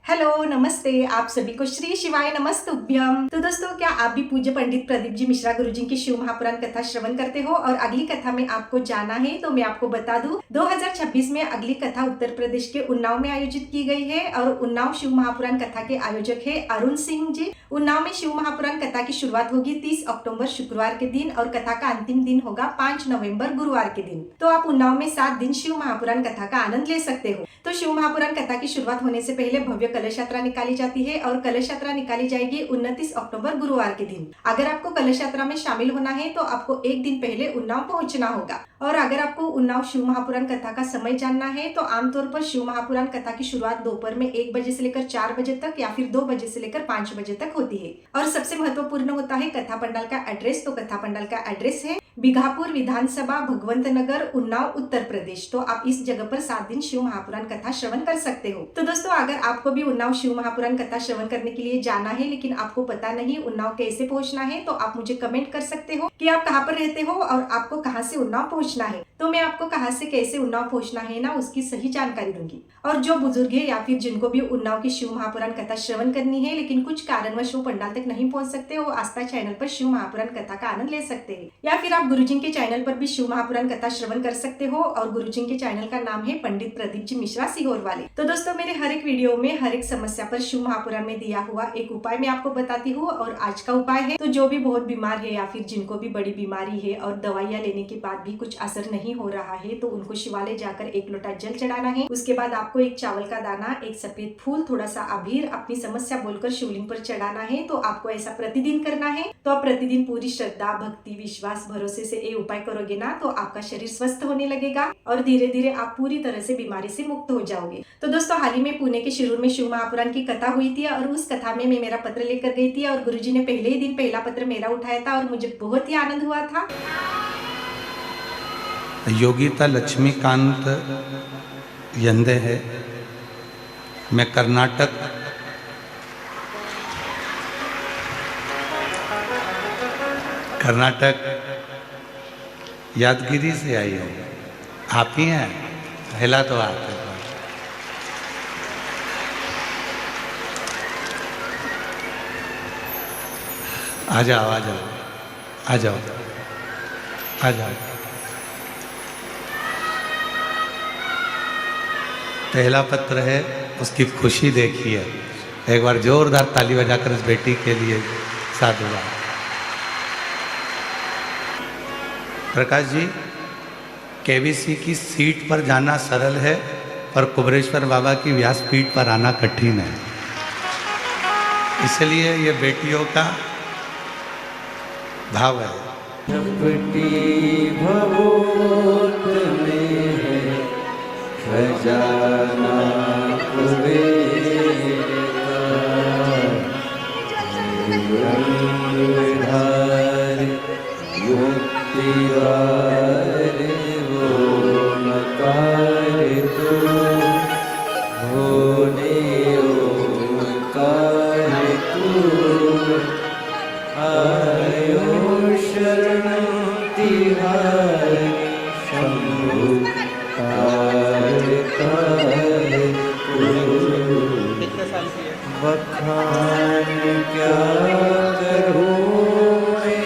Hello नमस्ते, आप सभी को श्री शिवाय नमस्तुभ्यम। तो दोस्तों, क्या आप भी पूज्य पंडित प्रदीप जी मिश्रा गुरु जी की शिव महापुराण कथा श्रवण करते हो और अगली कथा में आपको जाना है तो मैं आपको बता दूं, 2026 में अगली कथा उत्तर प्रदेश के उन्नाव में आयोजित की गई है और उन्नाव शिव महापुराण कथा के आयोजक है अरुण सिंह जी। उन्नाव में शिव महापुराण कथा की शुरुआत होगी 30 अक्टूबर शुक्रवार के दिन और कथा का अंतिम दिन होगा 5 नवंबर गुरुवार के दिन। तो आप उन्नाव में 7 दिन शिव महापुराण कथा का आनंद ले सकते हो। तो शिव महापुराण कथा की शुरुआत होने से पहले भव्य कलश यात्रा निकाली जाती है और कलश यात्रा निकाली जाएगी 29 अक्टूबर गुरुवार के दिन। अगर आपको कलश यात्रा में शामिल होना है तो आपको एक दिन पहले उन्नाव पहुंचना होगा। और अगर आपको उन्नाव शिव महापुराण कथा का समय जानना है तो आमतौर पर शिव महापुराण कथा की शुरुआत दोपहर में 1 बजे से लेकर 4 बजे तक या फिर 2 बजे से लेकर 5 बजे तक होती है। और सबसे महत्वपूर्ण होता है कथा पंडाल का एड्रेस। तो कथा पंडाल का एड्रेस है बिघापुर विधानसभा, भगवंत नगर, उन्नाव, उत्तर प्रदेश। तो आप इस जगह पर 7 दिन शिव महापुराण कथा श्रवण कर सकते हो। तो दोस्तों, अगर आपको भी उन्नाव शिव महापुराण कथा श्रवण करने के लिए जाना है लेकिन आपको पता नहीं उन्नाव कैसे पहुंचना है तो आप मुझे कमेंट कर सकते हो कि आप कहां पर रहते हो और आपको कहां से उन्नाव पहुंचना है। तो मैं आपको कहां से कैसे उन्नाव पहुंचना है ना उसकी सही जानकारी दूंगी। और जो बुजुर्ग है या फिर जिनको भी उन्नाव की शिव महापुराण कथा श्रवण करनी है लेकिन कुछ कारणवश वो पंडाल तक नहीं पहुंच सकते, वो आस्था चैनल पर शिव महापुराण कथा का आनंद ले सकते हैं। या फिर आप गुरुजी के चैनल पर भी शिव महापुराण कथा श्रवण कर सकते हो और गुरुजी के चैनल का नाम है पंडित प्रदीप जी मिश्रा सीहोर वाले। तो दोस्तों, मेरे हर एक वीडियो में हर एक समस्या पर शिव महापुराण में दिया हुआ एक उपाय मैं आपको बताती हूँ। और आज का उपाय है, तो जो भी बहुत बीमार है या फिर जिनको भी बड़ी बीमारी है और दवाइयाँ लेने के बाद भी कुछ असर नहीं हो रहा है तो उनको शिवालय जाकर 1 लोटा जल चढ़ाना है। उसके बाद आपको एक चावल का दाना, एक सफेद फूल, थोड़ा सा अबीर अपनी समस्या बोलकर शिवलिंग पर चढ़ाना है। तो आपको ऐसा प्रतिदिन करना है। तो आप प्रतिदिन पूरी श्रद्धा, भक्ति, विश्वास, भरोसे से ये उपाय करोगे ना तो आपका शरीर स्वस्थ होने लगेगा और धीरे धीरे आप पूरी तरह से बीमारी से मुक्त हो जाओगे। तो दोस्तों, हाल ही में पुणे के शिरूर में शिव महापुराण की कथा हुई थी और उस कथा में मैं मेरा पत्र लेकर गई थी और गुरुजी ने पहले ही दिन पहला पत्र मेरा उठाया था और मुझे बहुत ही आनंद हुआ था। योगिता लक्ष्मीकांत यंदे है। मैं कर्नाटक यादगिरी से आई हूँ। आप ही हैं? पहला तो आप है। आ जाओ आ जाओ आ जाओ आ जाओ। पहला पत्र है, उसकी खुशी देखिए। एक बार जोरदार ताली बजाकर इस बेटी के लिए साधुवाद। प्रकाश जी, केबीसी की सीट पर जाना सरल है पर कुबरेश्वर बाबा की व्यासपीठ पर आना कठिन है। इसलिए ये बेटियों का भाव है। खजाना कुबेर का मुक्ति द्वार वो नकार तू होने ओंकार तू आयो शरण तिहारी शंभु बखान क्या करूं मैं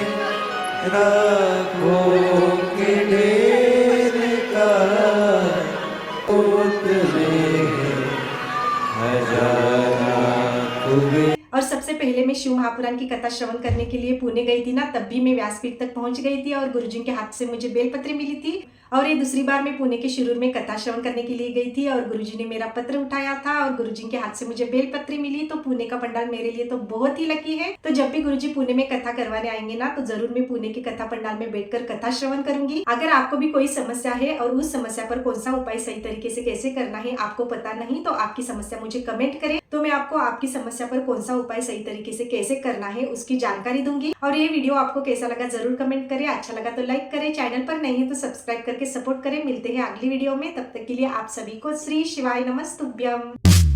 राखों के ढेर का और सबसे पहले मैं शिव महापुराण की कथा श्रवण करने के लिए पुणे गई थी ना, तब भी मैं व्यासपीठ तक पहुंच गई थी और गुरुजी के हाथ से मुझे बेलपत्र मिली थी। और ये दूसरी बार मैं पुणे के शिरूर में कथा श्रवण करने के लिए गई थी और गुरुजी ने मेरा पत्र उठाया था और गुरुजी के हाथ से मुझे बेलपत्री मिली। तो पुणे का पंडाल मेरे लिए तो बहुत ही लकी है। तो जब भी गुरुजी पुणे में कथा करवाने आएंगे ना तो जरूर मैं पुणे के कथा पंडाल में बैठकर कथा श्रवण करूंगी। अगर आपको भी कोई समस्या है और उस समस्या पर कौन सा उपाय सही तरीके से कैसे करना है आपको पता नहीं तो आपकी समस्या मुझे कमेंट करें, तो मैं आपको आपकी समस्या पर कौन सा उपाय सही तरीके से कैसे करना है उसकी जानकारी दूंगी। और ये वीडियो आपको कैसा लगा जरूर कमेंट करें। अच्छा लगा तो लाइक करें, चैनल पर नहीं है तो सब्सक्राइब करके सपोर्ट करें। मिलते हैं अगली वीडियो में, तब तक के लिए आप सभी को श्री शिवाय नमस्तुभ्यम।